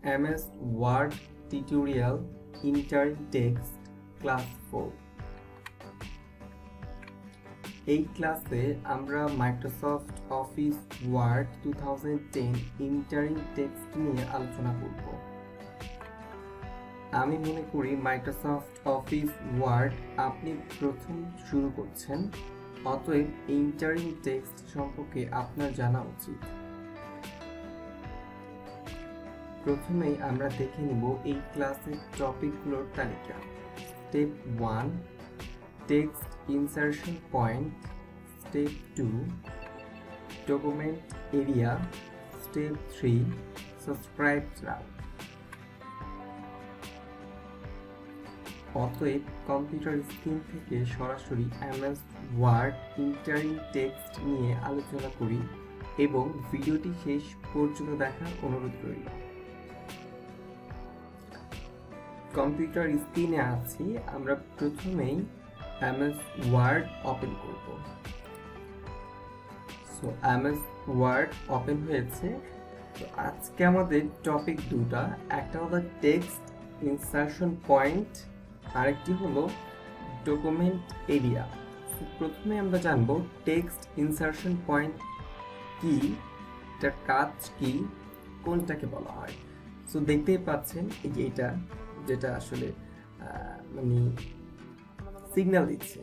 MS Word Tutorial Interim Text Class 4। এই ক্লাসে আমরা Microsoft Office Word 2010 interim text নিয়ে আলোচনা করব। আমি মনে করি মাইক্রোসফট অফিস ওয়ার্ড আপনি প্রথম শুরু করছেন, অতএব ইন্টারিম টেক্সট সম্পর্কে আপনার জানা উচিত। প্রথমেই আমরা দেখে নিব এই ক্লাসের টপিকগুলোর তালিকা। Step 1 text insertion point, step 2 document area, step 3 subscribe now. অতএব কম্পিউটার স্ক্রিন থেকে সরাসরি MS ওয়ার্ড ইন্টারিম টেক্সট নিয়ে আলোচনা করি এবং ভিডিওটি শেষ পর্যন্ত দেখার অনুরোধ রইল। কম্পিউটার স্ক্রিনে আছি, আমরা প্রথমেই MS ওয়ার্ড ওপেন করব। সো MS ওয়ার্ড ওপেন হয়েছে। তো আজকে আমাদের টপিক দুটা, একটা হলো টেক্সট ইনসারশন পয়েন্ট, আরেকটি হলো ডকুমেন্ট এরিয়া। প্রথমে আমরা জানবো টেক্সট ইনসারশন পয়েন্ট কি, এটার কাজ কি, কোনটাকে বলা হয়। সো দেখতেই পাচ্ছেন এই যে এটা যেটা আসলে মানে সিগন্যাল দিচ্ছে।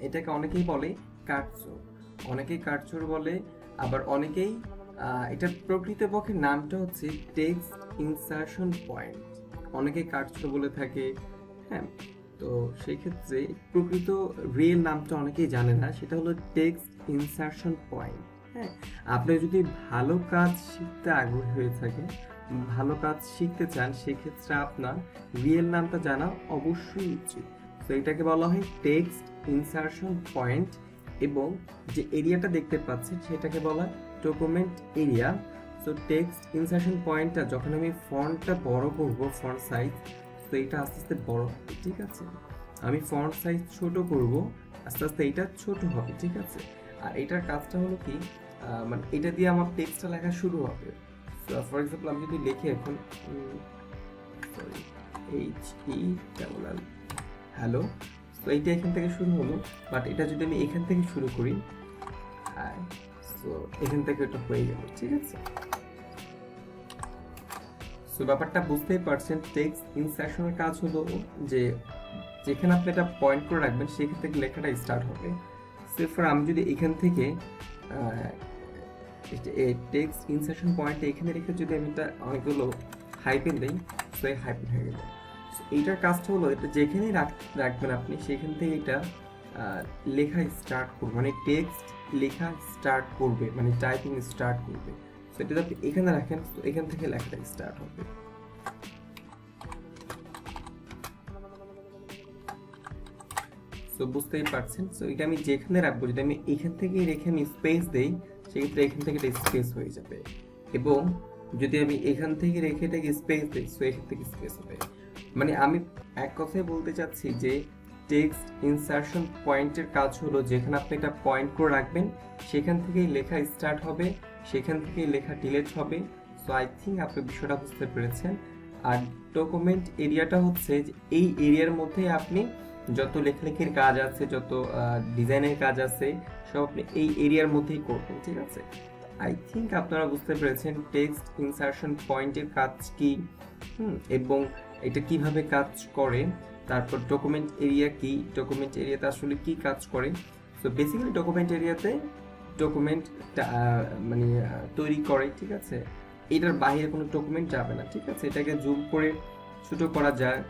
এটাকে অনেকেই বলে কার্সর, অনেকেই কার্সর বলে, আবার অনেকেই এটার প্রকৃতপক্ষে নামটা হচ্ছে টেক্সট ইনসারশন পয়েন্ট, অনেকে কার্সর বলে থাকে। হ্যাঁ, তো সেই ক্ষেত্রে প্রকৃত রিয়েল নামটা অনেকেই জানে না, সেটা হলো টেক্সট ইনসারশন পয়েন্ট। হ্যাঁ, আপনি যদি ভালো কাজ শিখতে আগ্রহী হয়ে থাকেন, ভালো কাজ শিখতে চান, সেক্ষেত্রে আপনার রিয়েল নামটা জানা অবশ্যই উচিত। তো এটাকে বলা হয় টেক্সট ইনসারশন পয়েন্ট, এবং যে এরিয়াটা দেখতে পাচ্ছেন সেটাকে বলা হয় document area. So text insertion পয়েন্টটা যখন আমি ফন্টটা বড় করব, ফন্ট সাইজ, তো এটা আস্তে আস্তে বড় হবে, ঠিক আছে। আমি ফন্ট সাইজ ছোট করব, আস্তে আস্তে এটা ছোট হবে, ঠিক আছে। আর এটার কাজটা হলো কি, মানে এটা দিয়ে আমার টেক্সটটা লেখা শুরু হবে। ফর এক্সাম্পল আমি যদি লিখি এখন হ্যালো, তো এইটা এখান থেকে শুরু হলো, বাট এটা যদি আমি এখান থেকে শুরু করি, সো এখান থেকে এটা হয়ে গেল, ঠিক আছে। সো ব্যাপারটা বুঝতেই পারছেন, টেক্সট ইনসারশনের কাজ হলো যে যেখানে আপনি এটা পয়েন্ট করে রাখবেন সেখান থেকে লেখাটা স্টার্ট হবে। ফর আমি যদি এখান থেকে টেক্সট ইনসারশন পয়েন্ট এখানে রেখে যদি আমি এটা অনেকগুলো হাইপেন দিই, সো এই হাইপেন হয়ে গেল। এইটার কাজটা হলো এটা যেখানেই রাখবেন আপনি সেখান থেকে এটা লেখা স্টার্ট করবে, মানে টেক্সট লেখা স্টার্ট করবে, মানে টাইপিং স্টার্ট করবে। সো এটা আপনি এখানে রাখেন, তো এখান থেকে লেখাটা স্টার্ট হবে। সো বুঝতেই পারছেন। সো এটা আমি যেখানে রাখবো, যদি আমি এখান থেকে রেখে আমি স্পেস দেই, সেক্ষেত্রে এখান থেকে এটা স্পেস হয়ে যাবে, এবং যদি আমি এখান থেকে রেখে এটাকে স্পেস দিই, সো এখান থেকে স্পেস হবে। মানে আমি এক কথায় বলতে চাচ্ছি যে টেক্সট ইনসারশন পয়েন্টের কাজ হলো যেখানে আপনি এটা পয়েন্ট করে রাখবেন সেখান থেকেই লেখা স্টার্ট হবে, সেখান থেকেই লেখা ডিলিট হবে। সো আই থিঙ্ক আপনি বিষয়টা বুঝতে পেরেছেন। আর ডকুমেন্ট এরিয়াটা হচ্ছে যে এই এরিয়ার মধ্যে আপনি যত লেখালেখির কাজ আছে, যত ডিজাইনের কাজ আছে, সব আপনি এই এরিয়ার মধ্যেই করবেন, ঠিক আছে। আই থিঙ্ক আপনারা বুঝতে পেরেছেন টেক্সট ইনসারশন পয়েন্টের কাজ কি, এবং এটা কিভাবে কাজ করে। তারপর ডকুমেন্ট এরিয়া কি, ডকুমেন্ট এরিয়াতে আসলে কি কাজ করে। সো বেসিক্যালি ডকুমেন্ট এরিয়াতে ডকুমেন্ট মানে তৈরি করে, ঠিক আছে। এটার বাইরে কোনো ডকুমেন্ট যাবে না, ঠিক আছে। এটাকে জুম করে ছোট করা যায়,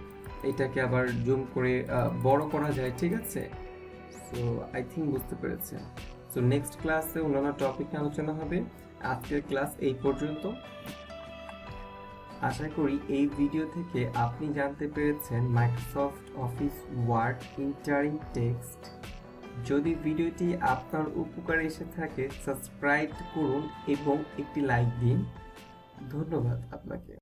এটাকে আবার জুম করে বড় করা যায়, ঠিক আছে। সো আই থিঙ্ক বুঝতে পেরেছেন। সো নেক্সট ক্লাসে অন্যান্য টপিক নিয়ে আলোচনা হবে। আজকের ক্লাস এই পর্যন্ত। আশা করি এই ভিডিও থেকে আপনি জানতে পেরেছেন Microsoft Office Word interim text. যদি ভিডিওটি আপনার উপকারে এসে থাকে, সাবস্ক্রাইব করুন এবং একটি লাইক দিন। ধন্যবাদ আপনাকে।